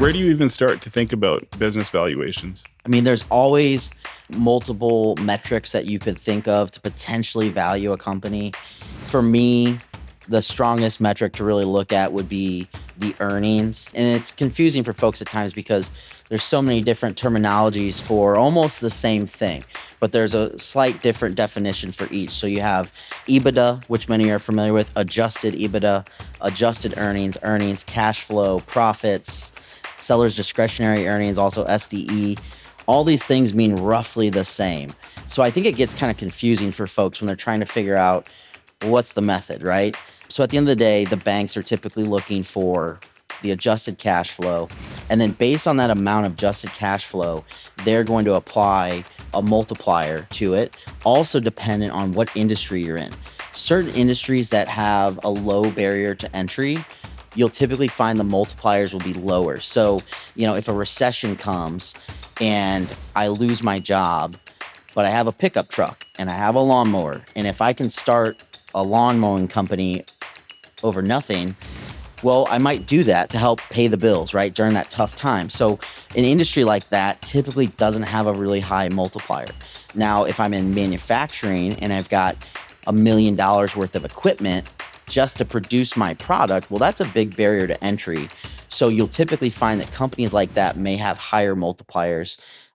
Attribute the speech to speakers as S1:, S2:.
S1: Where do you even start to think about business valuations?
S2: I mean, there's always multiple metrics that you could think of to potentially value a company. For me, the strongest metric to really look at would be the earnings. And it's confusing for folks at times because there's so many different terminologies for almost the same thing, but there's a slight different definition for each. So you have EBITDA, which many are familiar with, adjusted EBITDA, adjusted earnings, cash flow, profits, seller's discretionary earnings, also SDE. All these things mean roughly the same. So I think it gets kind of confusing for folks when they're trying to figure out what's the method, right? So at the end of the day, the banks are typically looking for the adjusted cash flow. And then based on that amount of adjusted cash flow, they're going to apply a multiplier to it, also dependent on what industry you're in. Certain industries that have a low barrier to entry, you'll typically find the multipliers will be lower. So, if a recession comes and I lose my job, but I have a pickup truck and I have a lawnmower, and if I can start a lawn mowing company over nothing, well, I might do that to help pay the bills, right, during that tough time. So an industry like that typically doesn't have a really high multiplier. Now, if I'm in manufacturing and I've got $1 million worth of equipment just to produce my product, well, that's a big barrier to entry. So you'll typically find that companies like that may have higher multipliers.